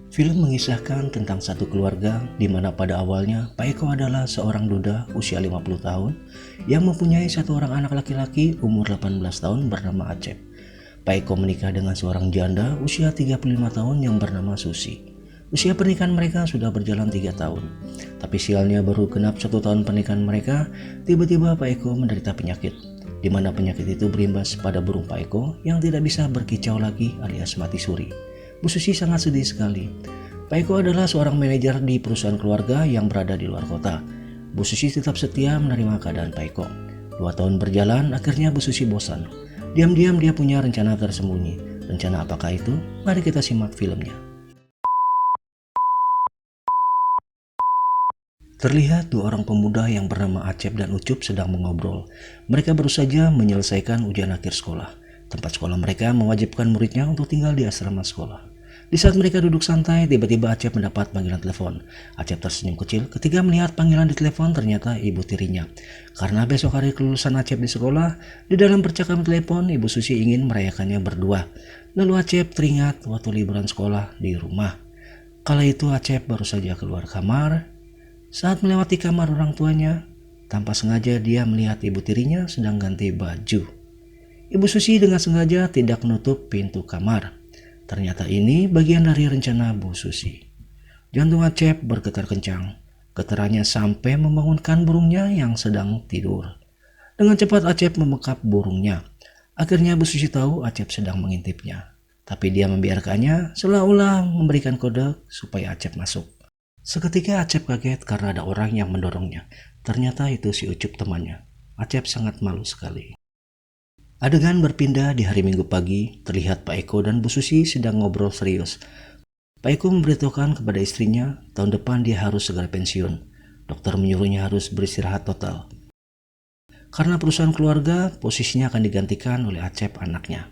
Film mengisahkan tentang satu keluarga di mana pada awalnya Pak Eko adalah seorang duda usia 50 tahun yang mempunyai satu orang anak laki-laki umur 18 tahun bernama Acep. Pak Eko menikah dengan seorang janda usia 35 tahun yang bernama Susi. Usia pernikahan mereka sudah berjalan 3 tahun. Tapi sialnya baru genap 1 tahun pernikahan mereka, tiba-tiba Pak Eko menderita penyakit, di mana penyakit itu berimbas pada burung Pak Eko yang tidak bisa berkicau lagi alias mati suri. Bu Susi sangat sedih sekali. Pak Eko adalah seorang manajer di perusahaan keluarga yang berada di luar kota. Bu Susi tetap setia menerima keadaan Pak Eko. 2 tahun berjalan, akhirnya Bu Susi bosan. Diam-diam dia punya rencana tersembunyi. Rencana apakah itu? Mari kita simak filmnya. Terlihat 2 orang pemuda yang bernama Acep dan Ucup sedang mengobrol. Mereka baru saja menyelesaikan ujian akhir sekolah. Tempat sekolah mereka mewajibkan muridnya untuk tinggal di asrama sekolah. Di saat mereka duduk santai, tiba-tiba Acep mendapat panggilan telepon. Acep tersenyum kecil ketika melihat panggilan di telepon ternyata ibu tirinya. Karena besok hari kelulusan Acep di sekolah, di dalam percakapan telepon ibu Susi ingin merayakannya berdua. Lalu Acep teringat waktu liburan sekolah di rumah. Kala itu Acep baru saja keluar kamar. Saat melewati kamar orang tuanya, tanpa sengaja dia melihat ibu tirinya sedang ganti baju. Ibu Susi dengan sengaja tidak menutup pintu kamar. Ternyata ini bagian dari rencana Bu Susi. Jantung Acep bergetar kencang. Getarannya sampai membangunkan burungnya yang sedang tidur. Dengan cepat Acep memekap burungnya. Akhirnya Bu Susi tahu Acep sedang mengintipnya. Tapi dia membiarkannya seolah-olah memberikan kode supaya Acep masuk. Seketika Acep kaget karena ada orang yang mendorongnya. Ternyata itu si Ucup temannya. Acep sangat malu sekali. Adegan berpindah di hari Minggu pagi, terlihat Pak Eko dan Bu Susi sedang ngobrol serius. Pak Eko memberitahukan kepada istrinya, tahun depan dia harus segera pensiun. Dokter menyuruhnya harus beristirahat total. Karena perusahaan keluarga, posisinya akan digantikan oleh Acep anaknya.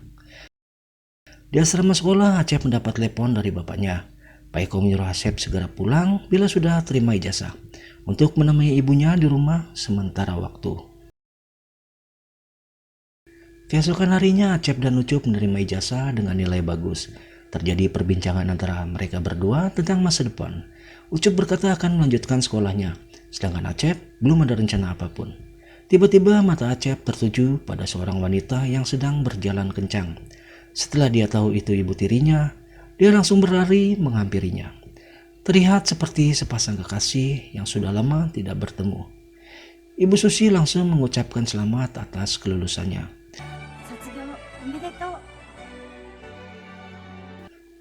Di asrama sekolah, Acep mendapat telepon dari bapaknya. Pak Eko menyuruh Acep segera pulang bila sudah terima ijazah, untuk menemani ibunya di rumah sementara waktu. Keesokan harinya Acep dan Ucup menerima ijazah dengan nilai bagus. Terjadi perbincangan antara mereka berdua tentang masa depan. Ucup berkata akan melanjutkan sekolahnya, sedangkan Acep belum ada rencana apapun. Tiba-tiba mata Acep tertuju pada seorang wanita yang sedang berjalan kencang. Setelah dia tahu itu ibu tirinya, dia langsung berlari menghampirinya. Terlihat seperti sepasang kekasih yang sudah lama tidak bertemu. Ibu Susi langsung mengucapkan selamat atas kelulusannya.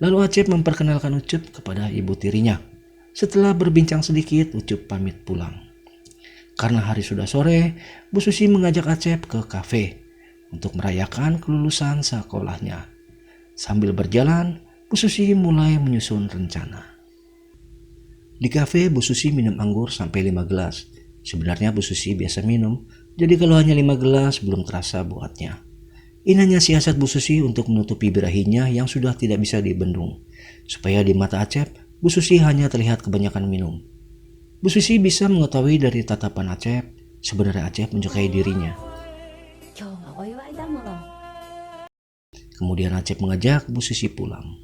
Lalu Acep memperkenalkan Ucup kepada ibu tirinya. Setelah berbincang sedikit, Ucup pamit pulang. Karena hari sudah sore, Bu Susi mengajak Acep ke kafe untuk merayakan kelulusan sekolahnya. Sambil berjalan, Bu Susi mulai menyusun rencana. Di kafe, Bu Susi minum anggur sampai 5 gelas. Sebenarnya Bu Susi biasa minum, jadi kalau hanya 5 gelas belum terasa buatnya. Ini hanya siasat Bu Susi untuk menutupi birahinya yang sudah tidak bisa dibendung. Supaya di mata Acep, Bu Susi hanya terlihat kebanyakan minum. Bu Susi bisa mengetahui dari tatapan Acep, sebenarnya Acep menyukai dirinya. Kemudian Acep mengajak Bu Susi pulang.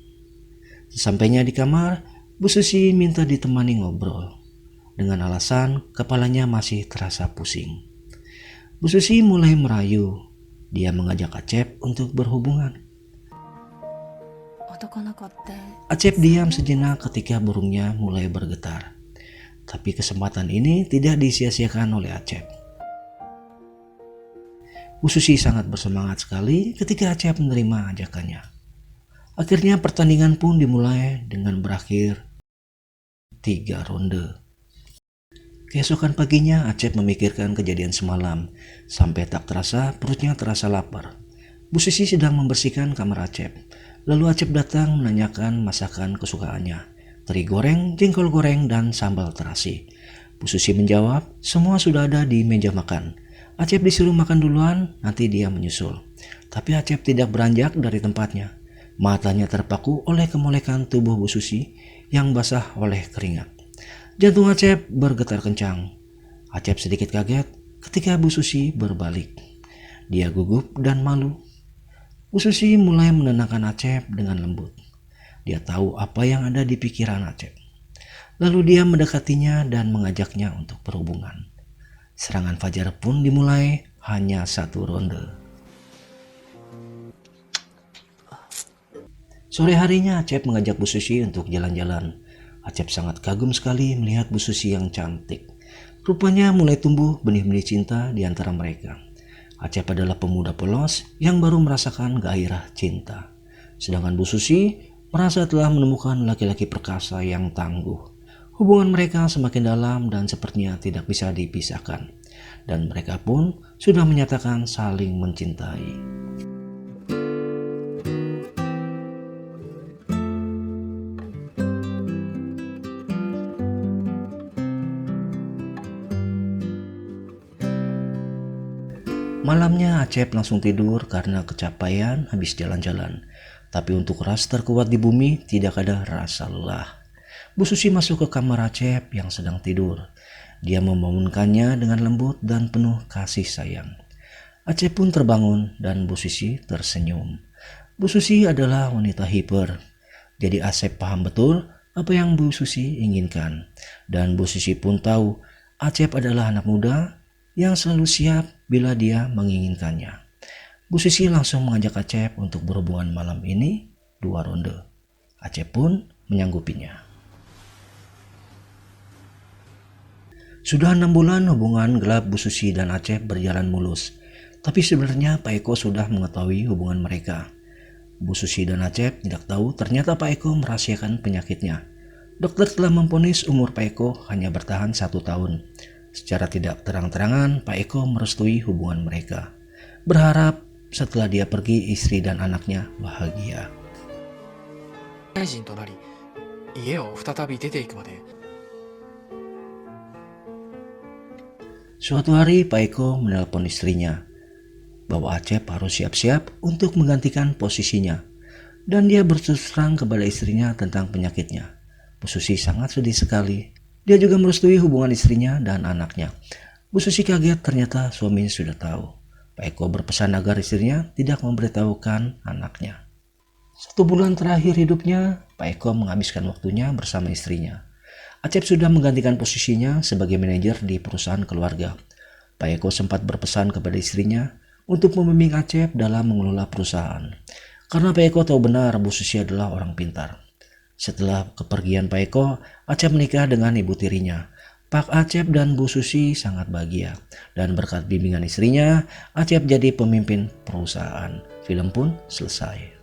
Sesampainya di kamar, Bu Susi minta ditemani ngobrol. Dengan alasan kepalanya masih terasa pusing. Bu Susi mulai merayu. Dia mengajak Acep untuk berhubungan. Acep diam sejenak ketika burungnya mulai bergetar. Tapi kesempatan ini tidak disia-siakan oleh Acep. Bu Susi sangat bersemangat sekali ketika Acep menerima ajakannya. Akhirnya pertandingan pun dimulai dengan berakhir 3 ronde. Keesokan paginya Acep memikirkan kejadian semalam, sampai tak terasa perutnya terasa lapar. Bu Susi sedang membersihkan kamar Acep. Lalu Acep datang menanyakan masakan kesukaannya, teri goreng, jengkol goreng, dan sambal terasi. Bu Susi menjawab, semua sudah ada di meja makan. Acep disuruh makan duluan, nanti dia menyusul. Tapi Acep tidak beranjak dari tempatnya. Matanya terpaku oleh kemolekan tubuh Bu Susi yang basah oleh keringat. Jantung Acep bergetar kencang. Acep sedikit kaget ketika Bu Susi berbalik. Dia gugup dan malu. Bu Susi mulai menenangkan Acep dengan lembut. Dia tahu apa yang ada di pikiran Acep. Lalu dia mendekatinya dan mengajaknya untuk berhubungan. Serangan fajar pun dimulai, hanya 1 ronde. Sore harinya Acep mengajak Bu Susi untuk jalan-jalan. Acep sangat kagum sekali melihat Bu Susi yang cantik. Rupanya mulai tumbuh benih-benih cinta di antara mereka. Acep adalah pemuda polos yang baru merasakan gairah cinta. Sedangkan Bu Susi merasa telah menemukan laki-laki perkasa yang tangguh. Hubungan mereka semakin dalam dan sepertinya tidak bisa dipisahkan. Dan mereka pun sudah menyatakan saling mencintai. Malamnya Acep langsung tidur karena kecapean habis jalan-jalan. Tapi untuk ras terkuat di bumi tidak ada rasa lelah. Bu Susi masuk ke kamar Acep yang sedang tidur. Dia membangunkannya dengan lembut dan penuh kasih sayang. Acep pun terbangun dan Bu Susi tersenyum. Bu Susi adalah wanita hiper. Jadi Acep paham betul apa yang Bu Susi inginkan. Dan Bu Susi pun tahu Acep adalah anak muda yang selalu siap bila dia menginginkannya. Bu Susi langsung mengajak Acep untuk berhubungan malam ini 2 ronde. Acep pun menyanggupinya. Sudah 6 bulan hubungan gelap Bu Susi dan Acep berjalan mulus. Tapi sebenarnya Pak Eko sudah mengetahui hubungan mereka. Bu Susi dan Acep tidak tahu ternyata Pak Eko merahasiakan penyakitnya. Dokter telah memvonis umur Pak Eko hanya bertahan 1 tahun. Secara tidak terang-terangan, Pak Eko merestui hubungan mereka. Berharap setelah dia pergi, istri dan anaknya bahagia. Suatu hari, Pak Eko menelpon istrinya bahwa Acep harus siap-siap untuk menggantikan posisinya. Dan dia berterus terang kepada istrinya tentang penyakitnya. Bu Susi sangat sedih sekali. Dia juga merestui hubungan istrinya dan anaknya. Bu Susi kaget ternyata suaminya sudah tahu. Pak Eko berpesan agar istrinya tidak memberitahukan anaknya. 1 bulan terakhir hidupnya, Pak Eko menghabiskan waktunya bersama istrinya. Acep sudah menggantikan posisinya sebagai manajer di perusahaan keluarga. Pak Eko sempat berpesan kepada istrinya untuk membimbing Acep dalam mengelola perusahaan. Karena Pak Eko tahu benar Bu Susi adalah orang pintar. Setelah kepergian Pak Eko, Acep menikah dengan ibu tirinya. Pak Acep dan Bu Susi sangat bahagia. Dan berkat bimbingan istrinya, Acep jadi pemimpin perusahaan. Film pun selesai.